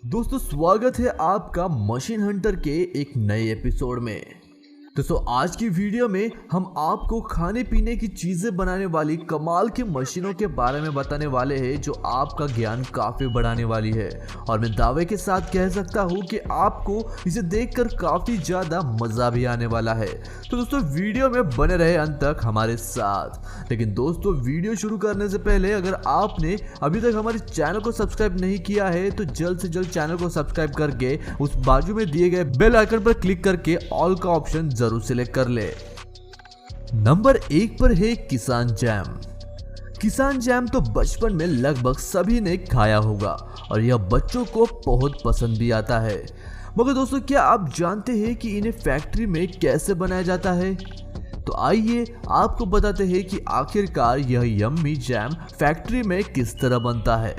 दोस्तों स्वागत है आपका मशीन हंटर के एक नए एपिसोड में। दोस्तों आज की वीडियो में हम आपको खाने पीने की चीजें बनाने वाली कमाल की मशीनों के बारे में बताने वाले हैं जो आपका ज्ञान काफी बढ़ाने वाली है और मैं दावे के साथ कह सकता हूं कि आपको इसे देखकर काफी ज्यादा मजा भी आने वाला है। तो दोस्तों वीडियो में बने रहे अंत तक हमारे साथ। लेकिन दोस्तों वीडियो शुरू करने से पहले अगर आपने अभी तक हमारे चैनल को सब्सक्राइब नहीं किया है तो जल्द से जल्द चैनल को सब्सक्राइब करके उस बाजू में दिए गए बेल आइकन पर क्लिक करके ऑल का ऑप्शन जरूर सिलेक्ट कर ले। नंबर 1 पर है किसान जैम। किसान जैम तो बचपन में लगभग सभी ने खाया होगा और यह बच्चों को बहुत पसंद भी आता है। मगर दोस्तों क्या आप जानते हैं कि इन्हें फैक्ट्री में कैसे बनाया जाता है? तो आइए आपको बताते हैं कि आखिरकार यह यम्मी जैम फैक्ट्री में किस तरह बनता है।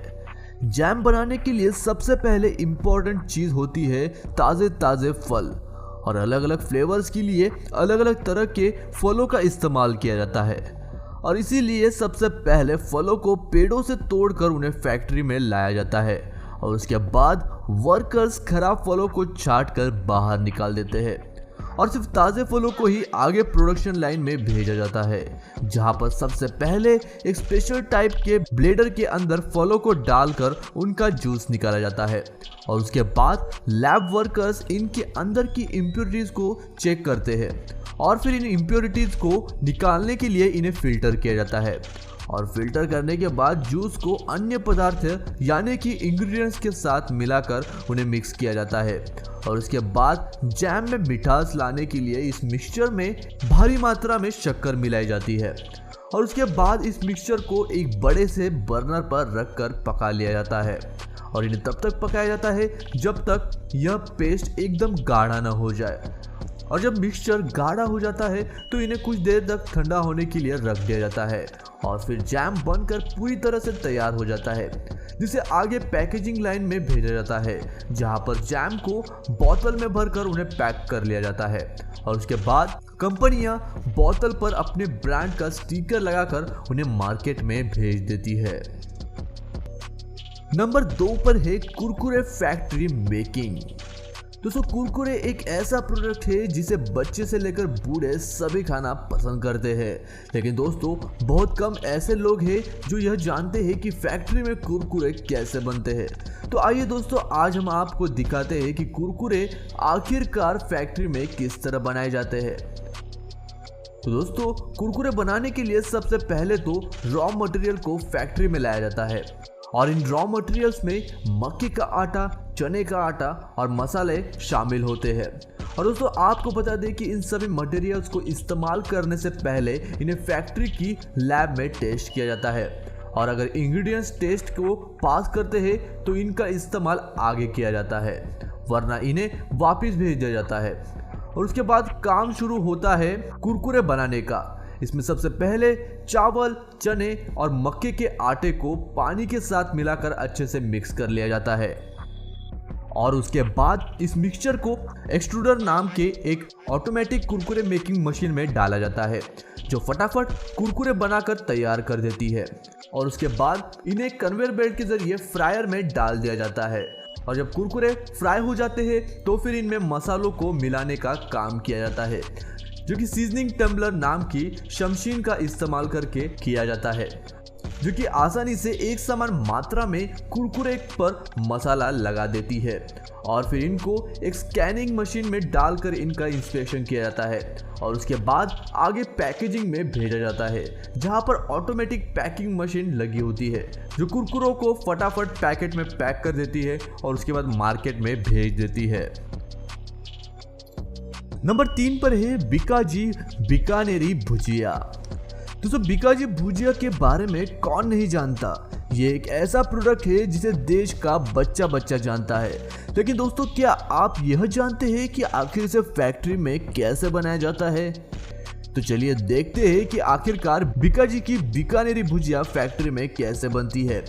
जैम बनाने के लिए सबसे पहले इंपॉर्टेंट चीज होती है ताजे ताजे फल और अलग अलग फ्लेवर्स के लिए अलग अलग तरह के फलों का इस्तेमाल किया जाता है और इसीलिए सबसे पहले फलों को पेड़ों से तोड़कर उन्हें फैक्ट्री में लाया जाता है और उसके बाद वर्कर्स खराब फलों को छांट कर बाहर निकाल देते हैं और सिर्फ ताज़े फलों को ही आगे प्रोडक्शन लाइन में भेजा जाता है जहां पर सबसे पहले एक स्पेशल टाइप के ब्लेडर के अंदर फलों को डालकर उनका जूस निकाला जाता है और उसके बाद लैब वर्कर्स इनके अंदर की इम्प्योरिटीज को चेक करते हैं और फिर इन इम्प्योरिटीज को निकालने के लिए इन्हें फिल्टर किया जाता है और फिल्टर करने के बाद जूस को अन्य पदार्थ यानी कि इंग्रेडिएंट्स के साथ मिलाकर उन्हें मिक्स किया जाता है और उसके बाद जैम में मिठास लाने के लिए इस मिक्सचर में भारी मात्रा में शक्कर मिलाई जाती है और उसके बाद इस मिक्सचर को एक बड़े से बर्नर पर रखकर पका लिया जाता है और इन्हें तब तक पकाया जाता है जब तक यह पेस्ट एकदम गाढ़ा न हो जाए और जब मिक्सचर गाढ़ा हो जाता है तो इन्हें कुछ देर तक ठंडा होने के लिए रख दिया जाता है और फिर जैम बनकर पूरी तरह से तैयार हो जाता है जिसे आगे पैकेजिंग लाइन में भेजा जाता है जहां पर जैम को बोतल में भरकर उन्हें पैक कर लिया जाता है और उसके बाद कंपनियां बोतल पर अपने ब्रांड का स्टिकर लगाकर उन्हें मार्केट में भेज देती है। नंबर 2 पर है कुरकुरे फैक्ट्री मेकिंग। दोस्तों कुरकुरे एक ऐसा प्रोडक्ट है जिसे बच्चे से लेकर बूढ़े सभी खाना पसंद करते हैं लेकिन दोस्तों बहुत कम ऐसे लोग हैं जो यह जानते हैं कि फैक्ट्री में कुरकुरे कैसे बनते हैं। तो आइए दोस्तों आज हम आपको दिखाते हैं कि कुरकुरे आखिरकार फैक्ट्री में किस तरह बनाए जाते हैं। तो दोस्तों कुरकुरे बनाने के लिए सबसे पहले तो रॉ मटेरियल को फैक्ट्री में लाया जाता है और इन रॉ मटेरियल्स में मक्के का आटा, चने का आटा और मसाले शामिल होते हैं और दोस्तों आपको बता दें कि इन सभी मटेरियल्स को इस्तेमाल करने से पहले इन्हें फैक्ट्री की लैब में टेस्ट किया जाता है और अगर इंग्रेडिएंट्स टेस्ट को पास करते हैं तो इनका इस्तेमाल आगे किया जाता है वरना इन्हें वापस भेज दिया जाता है और उसके बाद काम शुरू होता है कुरकुरे बनाने का। इसमें सबसे पहले चावल, चने और मक्के के आटे को पानी के साथ मिलाकर अच्छे से मिक्स कर लिया जाता है और उसके बाद इस मिक्सचर को एक्सट्रूडर नाम के एक ऑटोमेटिक कुरकुरे मेकिंग मशीन में डाला जाता है जो फटाफट कुरकुरे बनाकर तैयार कर देती है और उसके बाद इन्हें कन्वेयर बेल्ट के जरिए फ्रायर में डाल दिया जाता है और जब कुरकुरे फ्राई हो जाते हैं तो फिर इनमें मसालों को मिलाने का काम किया जाता है जो कि सीजनिंग टम्बलर नाम की शमशीन का इस्तेमाल करके किया जाता है जो कि आसानी से एक समान मात्रा में कुरकुरे पर मसाला लगा देती है और फिर इनको एक स्कैनिंग मशीन में डालकर इनका इंस्पेक्शन किया जाता है और उसके बाद आगे पैकेजिंग में भेजा जाता है जहां पर ऑटोमेटिक पैकिंग मशीन लगी होती है जो कुरकुरों को फटाफट पैकेट में पैक कर देती है और उसके बाद मार्केट में भेज देती है। नंबर 3 पर है बीकाजी बीकानेरी भुजिया। दोस्तों बीकाजी भुजिया के बारे में कौन नहीं जानता। ये एक ऐसा प्रोडक्ट है जिसे देश का बच्चा बच्चा जानता है लेकिन दोस्तों क्या आप यह जानते हैं कि आखिर इसे फैक्ट्री में कैसे बनाया जाता है? तो चलिए देखते हैं कि आखिरकार बीकाजी की बीकानेरी भुजिया फैक्ट्री में कैसे बनती है।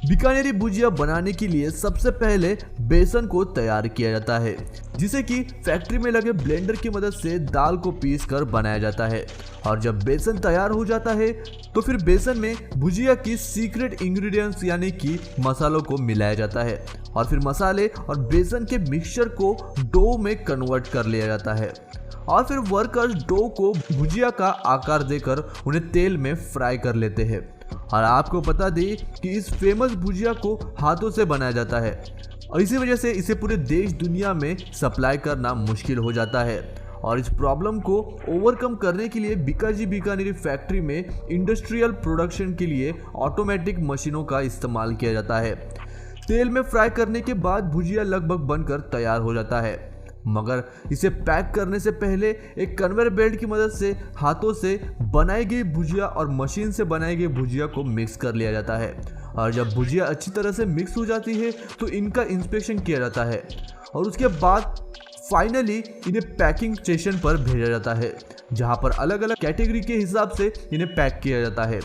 बीकानेरी भुजिया बनाने के लिए सबसे पहले बेसन को तैयार किया जाता है, जिसे कि फैक्ट्री में लगे ब्लेंडर की मदद से दाल को पीस कर बनाया जाता है। और जब बेसन तैयार हो जाता है तो फिर बेसन में भुजिया की सीक्रेट इंग्रेडिएंट्स यानी कि मसालों को मिलाया जाता है और फिर मसाले और बेसन के मिक्सचर को डो में कन्वर्ट कर लिया जाता है और फिर वर्कर्स डो को भुजिया का आकार देकर उन्हें तेल में फ्राई कर लेते हैं। और आपको बता दें कि इस फेमस भुजिया को हाथों से बनाया जाता है और इसी वजह से इसे पूरे देश दुनिया में सप्लाई करना मुश्किल हो जाता है। और इस प्रॉब्लम को ओवरकम करने के लिए बीकाजी बीकानेरी फैक्ट्री में इंडस्ट्रियल प्रोडक्शन के लिए ऑटोमेटिक मशीनों का इस्तेमाल किया जाता है। तेल में फ्राई करने के बाद भुजिया लगभग बनकर तैयार हो जाता है, मगर इसे पैक करने से पहले एक कन्वेयर बेल्ट की मदद से हाथों से बनाई गई भुजिया और मशीन से बनाई गई भुजिया को मिक्स कर लिया जाता है। और जब भुजिया अच्छी तरह से मिक्स हो जाती है तो इनका इंस्पेक्शन किया जाता है और उसके बाद फाइनली इन्हें पैकिंग स्टेशन पर भेजा जाता है, जहां पर अलग अलग कैटेगरी के हिसाब से इन्हें पैक किया जाता है,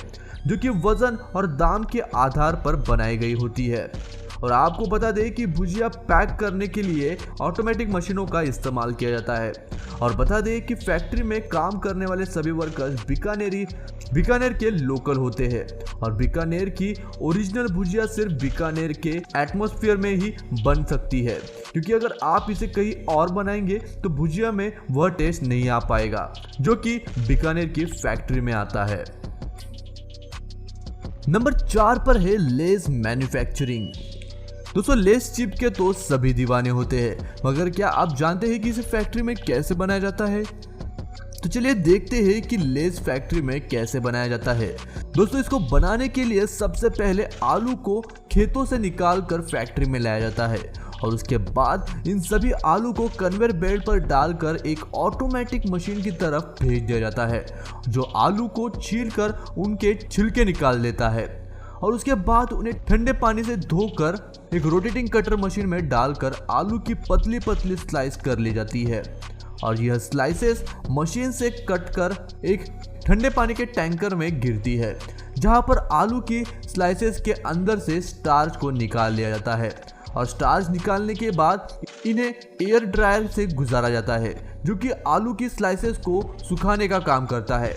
जो कि वजन और दाम के आधार पर बनाई गई होती है। और आपको बता दें कि भुजिया पैक करने के लिए ऑटोमेटिक मशीनों का इस्तेमाल किया जाता है। और बता दें कि फैक्ट्री में काम करने वाले सभी वर्कर्स बीकानेर के लोकल होते हैं और बीकानेर की ओरिजिनल भुजिया सिर्फ बीकानेर के एटमॉस्फेयर में ही बन सकती है, क्योंकि अगर आप इसे कहीं और बनाएंगे तो भुजिया में वह टेस्ट नहीं आ पाएगा जो कि बीकानेर की फैक्ट्री में आता है। नंबर 4 पर है लेस मैन्युफैक्चरिंग। दोस्तों, लेस चिप के तो सभी दीवाने होते हैं, मगर क्या आप जानते हैं कि इसे फैक्ट्री में कैसे बनाया जाता है? तो चलिए देखते हैं कि लेस फैक्ट्री में कैसे बनाया जाता है। दोस्तों, इसको बनाने के लिए सबसे पहले आलू को खेतों से निकाल कर फैक्ट्री में लाया जाता है और उसके बाद इन सभी आलू को कन्वेयर बेल्ट पर डालकर एक ऑटोमेटिक मशीन की तरफ भेज दिया जाता है, जो आलू को छीलकर उनके छिलके निकाल देता है और उसके बाद उन्हें ठंडे पानी से धोकर एक रोटेटिंग कटर मशीन में डालकर आलू की पतली पतली स्लाइस कर ली जाती है। और यह स्लाइसेस मशीन से कट कर एक ठंडे पानी के टैंकर में गिरती है, जहां पर आलू की स्लाइसेस के अंदर से स्टार्च को निकाल लिया जाता है और स्टार्च निकालने के बाद इन्हें एयर ड्रायर से गुजारा जाता है, जो कि आलू की स्लाइसेस को सुखाने का काम करता है।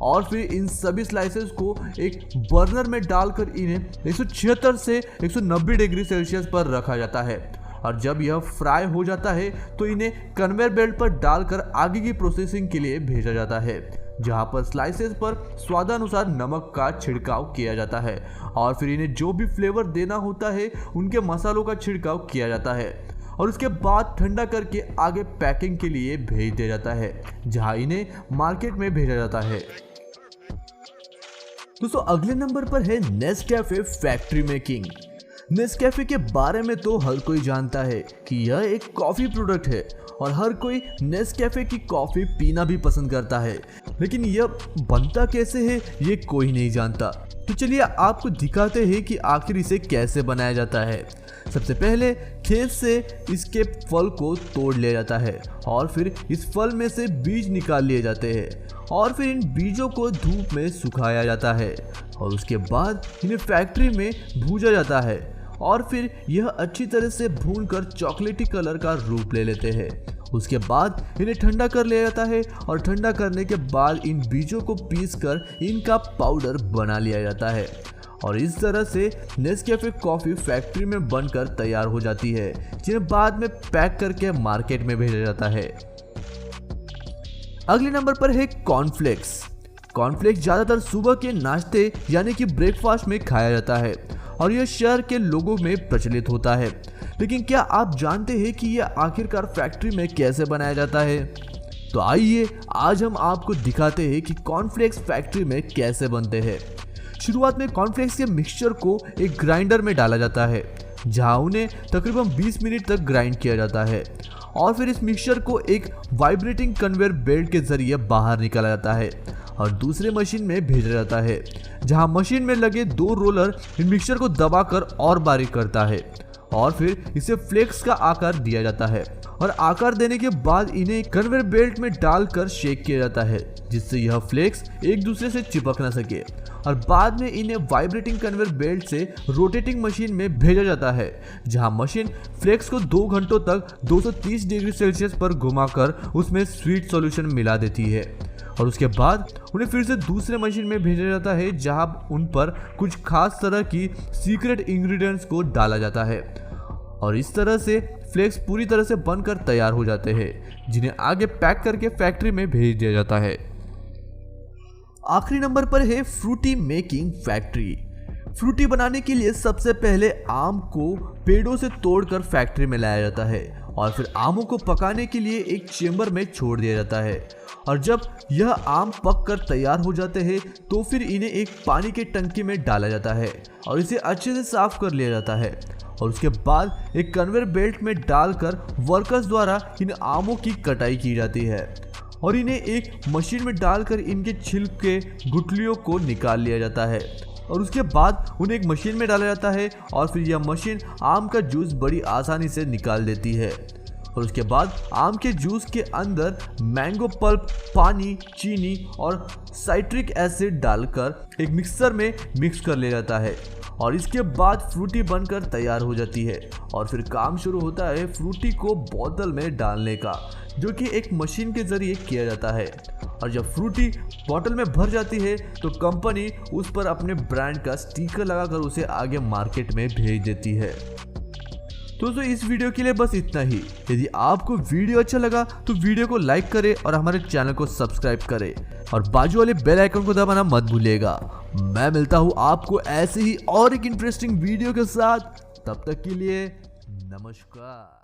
और फिर इन सभी स्लाइसेस को एक बर्नर में डालकर इन्हें 176 से 190 डिग्री सेल्सियस पर रखा जाता है और जब यह फ्राई हो जाता है तो इन्हें कन्वेयर बेल्ट पर डालकर आगे की प्रोसेसिंग के लिए भेजा जाता है, जहां पर स्लाइसेस पर स्वादानुसार नमक का छिड़काव किया जाता है और फिर इन्हें जो भी फ्लेवर देना होता है उनके मसालों का छिड़काव किया जाता है और उसके बाद ठंडा करके आगे पैकिंग के लिए भेज दिया जाता है, जहां इन्हें मार्केट में भेजा जाता है। दोस्तों, अगले नंबर पर है नेस्कैफे फैक्ट्री मेकिंग। नेस्कैफे के बारे में तो हर कोई जानता है कि यह एक कॉफी प्रोडक्ट है और हर कोई नेस्कैफे की कॉफी पीना भी पसंद करता है, लेकिन यह बनता कैसे है ये कोई नहीं जानता। तो चलिए आपको दिखाते हैं कि आखिर इसे कैसे बनाया जाता है। सबसे पहले खेत से इसके फल को तोड़ लिया जाता है और फिर इस फल में से बीज निकाल लिए जाते हैं और फिर इन बीजों को धूप में सुखाया जाता है और उसके बाद इन्हें फैक्ट्री में भूजा जाता है और फिर यह अच्छी तरह से भूनकर चॉकलेटी कलर का रूप ले लेते हैं। उसके बाद इन्हें ठंडा कर लिया जाता है और ठंडा करने के बाद इन बीजों को पीसकर इनका पाउडर बना लिया जाता है और इस तरह से नेस्कैफे कॉफ़ी फैक्ट्री में बनकर तैयार हो जाती है, जिन्हें बाद में पैक करके मार्केट में भेजा जाता है। अगले नंबर पर है कॉर्नफ्लेक्स। कॉर्नफ्लेक्स ज़्यादातर सुबह के नाश्ते यानी कि ब्रेकफास्ट में खाया जाता है और यह शहर के लोगों में प्रचलित होता है, लेकिन क्या आप जानते हैं कि यह आखिरकार फैक्ट्री में कैसे बनाया जाता है? तो आइए आज हम आपको दिखाते हैं कि कॉर्नफ्लेक्स फैक्ट्री में कैसे बनते हैं। शुरुआत में कॉर्नफ्लेक्स के मिक्सचर को एक ग्राइंडर में डाला जाता है, जहां उन्हें तकरीबन 20 मिनट तक ग्राइंड किया जाता है और फिर इस मिक्सचर को एक वाइब्रेटिंग कन्वेयर बेल्ट के जरिए बाहर निकाला जाता है और दूसरे मशीन में भेजा जाता है, जहां मशीन में लगे 2 रोलर इन मिक्सचर को दबाकर और बारीक करता है और फिर इसे फ्लेक्स का आकार दिया जाता है और आकार देने के बाद इन्हें कन्वेयर बेल्ट में डालकर शेक किया जाता है जिससे यह फ्लेक्स एक दूसरे से चिपक ना सके और बाद में इन्हें वाइब्रेटिंग कन्वेयर बेल्ट से रोटेटिंग मशीन में भेजा जाता है जहां मशीन फ्लेक्स को 2 घंटों तक 230 डिग्री सेल्सियस पर घुमाकर उसमें स्वीट सॉल्यूशन मिला देती है और उसके बाद उन्हें फिर से दूसरे मशीन में भेजा जाता है जहां उन पर कुछ खास तरह की सीक्रेट इंग्रेडिएंट्स को डाला जाता है और इस तरह से फ्लेक्स पूरी तरह से बनकर तैयार हो जाते हैं जिन्हें आगे पैक करके फैक्ट्री में भेज दिया जाता है। आखिरी नंबर पर है फ्रूटी मेकिंग फैक्ट्री। फ्रूटी बनाने के लिए सबसे पहले आम को पेड़ों से तोड़कर फैक्ट्री में लाया जाता है और फिर आमों को पकाने के लिए एक चेंबर में छोड़ दिया जाता है और जब यह आम पककर तैयार हो जाते हैं तो फिर इन्हें एक पानी के टंकी में डाला जाता है और इसे अच्छे से साफ कर लिया जाता है और उसके बाद एक कन्वेयर बेल्ट में डालकर वर्कर्स द्वारा इन आमों की कटाई की जाती है और इन्हें एक मशीन में डालकर इनके छिलके गुठलियों को निकाल लिया जाता है और उसके बाद उन्हें एक मशीन में डाला जाता है और फिर यह मशीन आम का जूस बड़ी आसानी से निकाल देती है और उसके बाद आम के जूस के अंदर मैंगो पल्प, पानी, चीनी और साइट्रिक एसिड डालकर एक मिक्सर में मिक्स कर लिया जाता है और इसके बाद फ्रूटी बनकर तैयार हो जाती है और फिर काम शुरू होता है फ्रूटी को बोतल में डालने का जो कि एक मशीन के जरिए किया जाता है और जब फ्रूटी बोतल में भर जाती है तो कंपनी उस पर अपने ब्रांड का स्टिकर लगाकर उसे आगे मार्केट में भेज देती है। दोस्तों इस वीडियो के लिए बस इतना ही। यदि आपको वीडियो अच्छा लगा तो वीडियो को लाइक करें और हमारे चैनल को सब्सक्राइब करें और बाजू वाले बेल आइकन को दबाना मत भूलिएगा। मैं मिलता हूं आपको ऐसे ही और एक इंटरेस्टिंग वीडियो के साथ, तब तक के लिए नमस्कार।